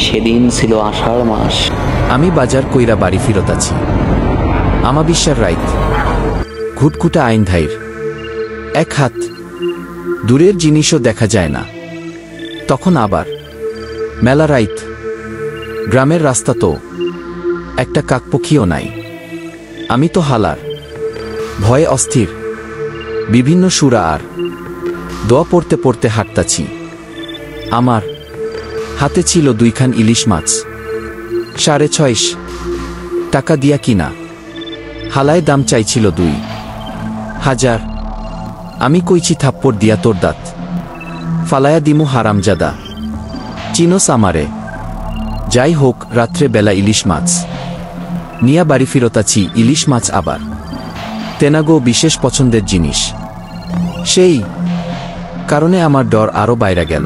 সেদিন ছিল আষাঢ় মাস। আমি বাজার কইরা বাড়ি ফিরত আছি। আমাবিশ্বার রাইত, ঘুটঘুটা আইনধাইর এক হাত, দূরের জিনিসও দেখা যায় না। তখন আবার মেলা রাইত, গ্রামের রাস্তা তো, একটা কাকপক্ষীও নাই। আমি তো হালার, ভয়ে অস্থির, বিভিন্ন সুরা আর দোয়া পড়তে পড়তে হাঁটতাছি। আমার হাতে ছিল 2 খান ইলিশ মাছ, 6.5 টাকা দিয়া কিনা। হালায় দাম চাইছিল 2,000। আমি কইছি থাপ্পড় দিয়া তোর দাঁত ফালায়া দিমু হারামজাদা, চিনোস আমারে। যাই হোক, রাত্রে বেলা ইলিশ মাছ নিয়া বাড়ি ফিরতাছি। ইলিশ মাছ আবার তেনাগো বিশেষ পছন্দের জিনিস। সেই কারণে আমার ডর আরও বাইরে গেল।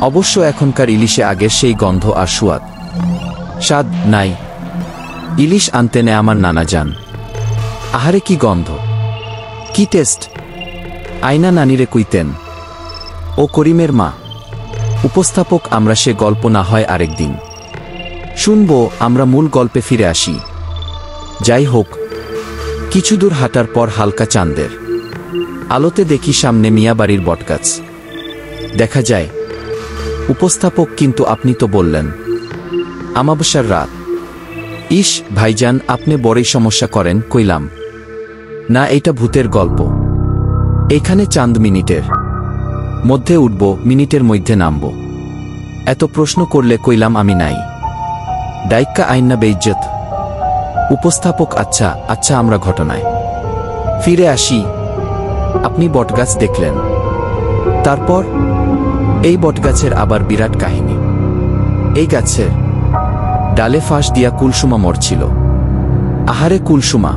অবশ্য এখনকার ইলিশে আগের সেই গন্ধ আর সুয়াদ স্বাদ নাই। ইলিশ আনতে নেয় আমার নানা যান। আহারে কি গন্ধ, কি টেস্ট! আয়না নানিরে কইতেন, ও করিমের মা। উপস্থাপক আমরা, সে গল্প না হয় আরেকদিন শুনব। আমরা মূল গল্পে ফিরে আসি। যাই হোক, কিছু দূর হাঁটার পর হালকা চাঁদের আলোতে দেখি সামনে মিয়াবাড়ির বটগাছ দেখা যায়। উপস্থাপক, কিন্তু আপনি তো বললেন আমাবস্যার রাত। ইস ভাইজান, আপনি বড়ই সমস্যা করেন। কইলাম, না, এইটা ভূতের গল্প। এইখানে চাঁদ মিনিটের মধ্যে উঠব, মিনিটের মধ্যে নামব। এত প্রশ্ন করলে কইলাম আমি নাই। ডাইক্কা আইন না বেইজ্জত। উপস্থাপক, আচ্ছা আচ্ছা, আমরা ঘটনায় ফিরে আসি। আপনি বটগাছ দেখলেন, তারপর? এই বটগাছের আবার বিরাট কাহিনী। এই গাছের ডালে ফাঁস দিয়া কুলসুমা মরছিল। আহারে কুলসুমা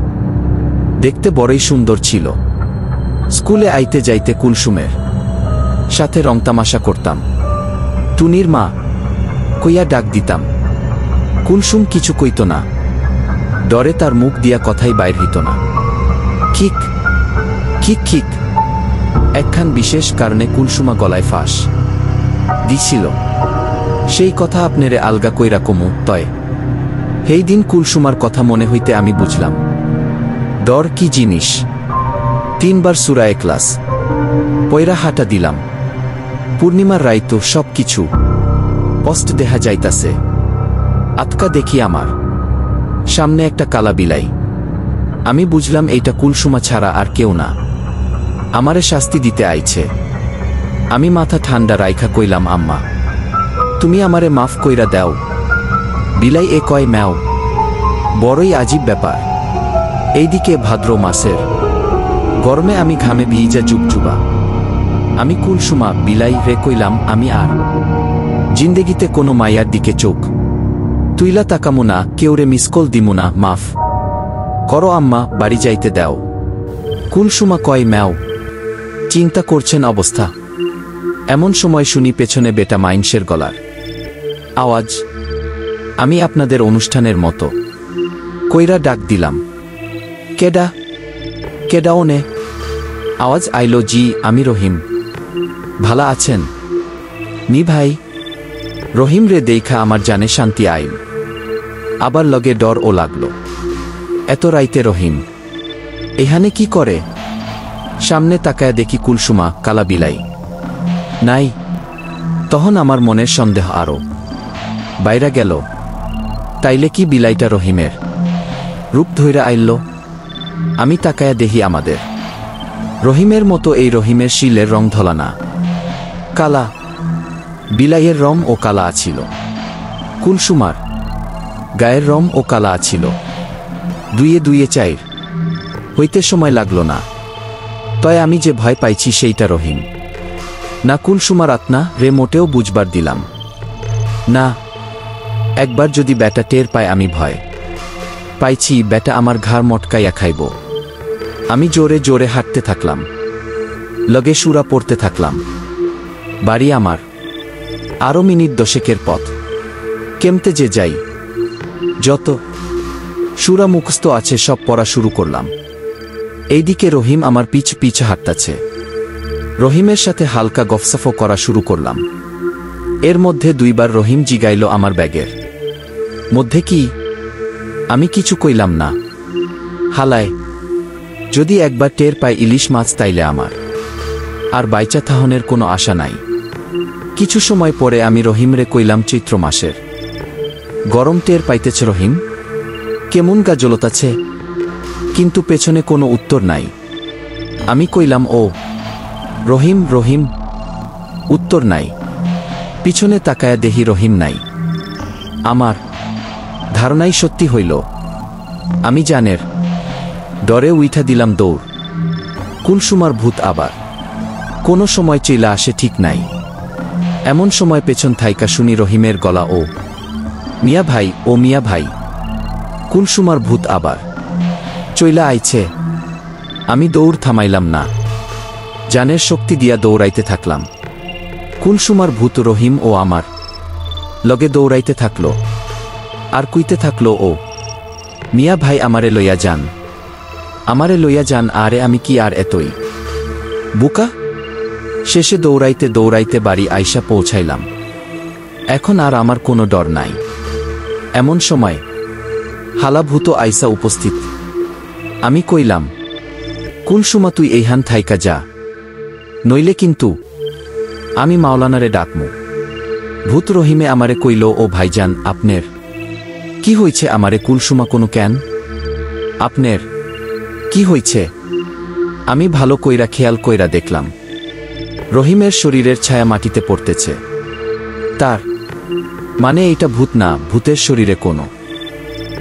দেখতে বড়ই সুন্দর ছিল। স্কুলে আইতে যাইতে কুলসুমের সাথে রংতামাশা করতাম। টুনির মা কইয়া ডাক দিতাম। কুলসুম কিছু কইত না, ডরে তার মুখ দিয়া কথাই বাইর হইত না। খিক খিক খিক। একখান বিশেষ কারণে কুলসুমা গলায় ফাঁস দিছিল। সেই কথা আপনারে আলগা কইরা কমু তয়। সেই দিন কুলসুমার কথা মনে হইতে আমি বুঝলাম ডর কি জিনিস। 3 বার সূরা ইখলাস পয়রা হাঁটা দিলাম। পূর্ণিমার রাইতো সব কিছু স্পষ্ট দেখা যাইতাছে। আতকা দেখি আমার সামনে একটা কালা বিলাই। আমি বুঝলাম এইটা কুলসুমা ছাড়া আর কেউ না, আমারে শাস্তি দিতে আইছে। আমি মাথা ঠান্ডা রাইখা কইলাম, আম্মা তুমি আমারে মাফ কইরা দাও। বিলাই এ কয় ম্যাও। বড়ই আজীব ব্যাপার। এইদিকে ভাদ্র মাসের গরমে আমি ঘামে ভিজা জুবজুবা। আমি কুলসুমা বিলাই রে কইলাম, আমি আর জিন্দেগিতে কোনো মাইয়ার দিকে চোখ তুইলা তাকামু না, কেউরে মিসকল দিমু না, মাফ করো আম্মা, বাড়ি যাইতে দাও। কুলসুমা কয় ম্যাও। চিন্তা করছেন অবস্থা। এমন সময় শুনি পেছনে বেটা মাইনসের গলার আওয়াজ। আমি আপনাদের অনুষ্ঠানের মতো কইরা ডাক দিলাম, কেডা কেডা ওনে? আওয়াজ আইলো, জি আমি রহিম। ভালা আছেন নি ভাই? রহিম রে দেখা আমার জানে শান্তি আইল, আবার লগে ডর ও লাগলো। এত রাইতে রহিম এখানে কি করে? সামনে তাকায়া দেখি কুলসুমা, কালা বিলাই নাই। তখন আমার মনের সন্দেহ আরো বাইরা গেল। তাইলে কি বিলাইটা রহিমের রূপ ধইরা আইল? আমি তাকায়া দেখি আমাদের রহিমের মতো। এই রহিমের শিলের রং ধলা না, কালা। বিলাইয়ের রং ও কালা আছিল। কুলসুমার গায়ের রং ও কালা আছিল। 2 - 4 হইতে সময় লাগলো না। তয় আমি যে ভয় পাইছি সেইটা রহিম না কুলসুমার আত্মা রে মোটেও বুঝবার দিলাম না। একবার যদি ব্যাটা টের পায় আমি ভয় পাইছি, ব্যাটা আমার ঘাড় মটকাইয়া খাইব। আমি জোরে জোরে হাঁটতে থাকলাম, লগে সুরা পড়তে থাকলাম। বাড়ি আমার আরো মিনিট 10 পথ। কেমতে যে যাই, যত সুরা মুখস্থ আছে সব পড়া শুরু করলাম। এইদিকে রহিম আমার পিছ হাঁটতাছে। রহিমের সাথে হালকা গফসফ করা শুরু করলাম। এর মধ্যে দুইবার রহিম জিগাইল আমার ব্যাগের মধ্যে কি। আমি কিছু কইলাম না। হালায়, যদি একবার টের পায় ইলিশ মাছ তাইলে আমার আর বাইচা থাহনের কোনো আশা নাই। কিছু সময় পরে আমি রহিমরে কইলাম, চৈত্র মাসের গরম টের পাইতেছ রহিম? কেমন গা জ্বলতাছে? কিন্তু পেছনে কোনো উত্তর নাই। আমি কইলাম, ও রহিম রহিম। উত্তর নাই। পিছনে তাকায়া দেহি রহিম নাই। আমার ধারণাই সত্যি হইল। আমি জানের ডরে উইঠা দিলাম দৌড়। কুলসুমার ভূত আবার কোনো সময় চইলা আসে ঠিক নাই। এমন সময় পেছন থাইকা শুনি রহিমের গলা, ও মিয়া ভাই, ও মিয়া ভাই, কুলসুমার ভূত আবার চইলা আইছে। আমি দৌড় থামাইলাম না, জানের শক্তি দিয়া দৌড়াইতে থাকলাম। কুলসুমার ভূত রহিম ও আমার লগে দৌড়াইতে থাকল আর কইতে থাকল, ও মিয়া ভাই আমারে লইয়া যান, আমারে লইয়া যান। আরে আমি কি আর এতই বুকা? শেষে দৌড়াইতে দৌড়াইতে বাড়ি আইসা পৌঁছাইলাম। এখন আর আমার কোনো ডর নাই। এমন সময় হালাভূত আইসা উপস্থিত। আমি কইলাম, কুলসুমা তুই এইহান থাইকা যা, নইলে কিন্তু আমি মাওলানারে ডাকমু। ভূত রহিমে আমারে কইল, ও ভাইজান আপনের কি হইছে? আমারে কুলসুমা কোনো কেন? আপনের কি হইছে? আমি ভালো কইরা খেয়াল কইরা দেখলাম রহিমের শরীরের ছায়া মাটিতে পড়তেছে। তার মানে এইটা ভূত না, ভূতের শরীরে কোনো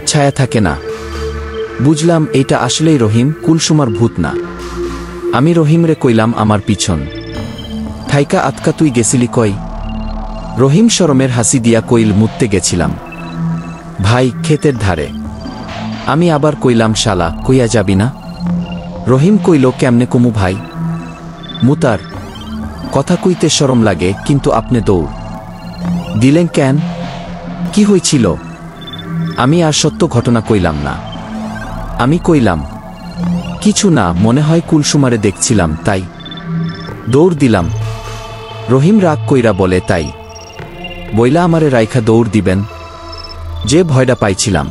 ছায়া থাকে না। বুঝলাম এইটা আসলেই রহিম, কুলসুমার ভূত না। আমি রহিমরে কইলাম, আমার পিছন থাইকা আতকা তুই গেছিলি কই? রহিম শরমের হাসি দিয়া কইল, মুততে গেছিলাম ভাই, ক্ষেতের ধারে। আমি আবার কইলাম, শালা কইয়া যাবি না? রহিম কইল, কেমনে কমু ভাই? মুতার কথা কইতে শরম লাগে, কিন্তু আপনি দৌড় দিলেন কেন? কি হইছিল? আমি আর সত্য ঘটনা কইলাম না। আমি কইলাম, কিছু না, মনে হয় কুলসুমারে দেখছিলাম তাই দৌড় দিলাম। রহিম রাগ কইরা বলে, তাই বইলা আমারে রাইখা দৌড় দিবেন? যে ভয়টা পাইছিলাম।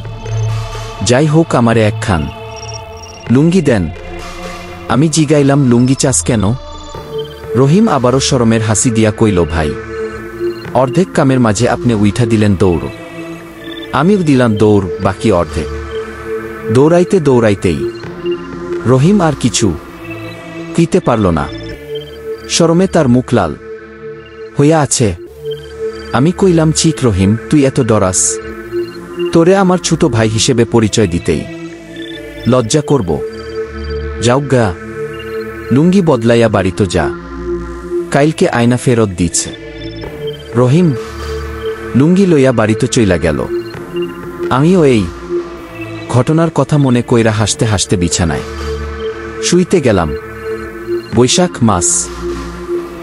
যাই হোক, আমারে একখান লুঙ্গি দেন। আমি জিগাইলাম, লুঙ্গি চাস কেন? রহিম আবারও শরমের হাসি দিয়া কইল, ভাই অর্ধেক কামের মাঝে আপনি উইঠা দিলেন দৌড়। আমিও দিলাম দৌড়, বাকি অর্ধেক। দৌড়াইতে দৌড়াইতেই রহিম আর কিছু কইতে পারল না। শরমে তার মুখ লাল হইয়া আছে। আমি কইলাম, চিক রহিম, তুই এত ডরাস? তোরে আমার ছোট ভাই হিসেবে পরিচয় দিতেই লজ্জা করব? যাওগা, লুঙ্গি বদলাইয়া বাড়িতে যা, কাইলকে আয়না ফেরত দিচ্ছে। রহিম লুঙ্গি লইয়া বাড়িতে চইলা গেল। আমিও এই ঘটনার কথা মনে কইরা হাসতে হাসতে বিছানায় শুইতে গেলাম। বৈশাখ মাস।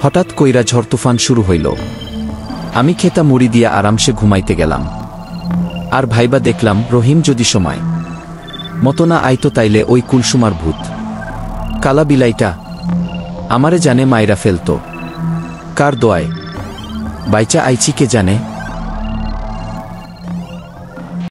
হঠাৎ কইরা ঝড় তুফান শুরু হইল। আমি খেতা মুড়ি দিয়া আরামসে ঘুমাইতে গেলাম। আর ভাইবা দেখলাম, রহিম যদি সময় মতো না আইতো তাইলে ওই কুলসুমার ভূত কালা বিলাইটা আমারে জানে মাইরা ফেলতো। কার দোয়ায় বাইচা আইছি কে জানে।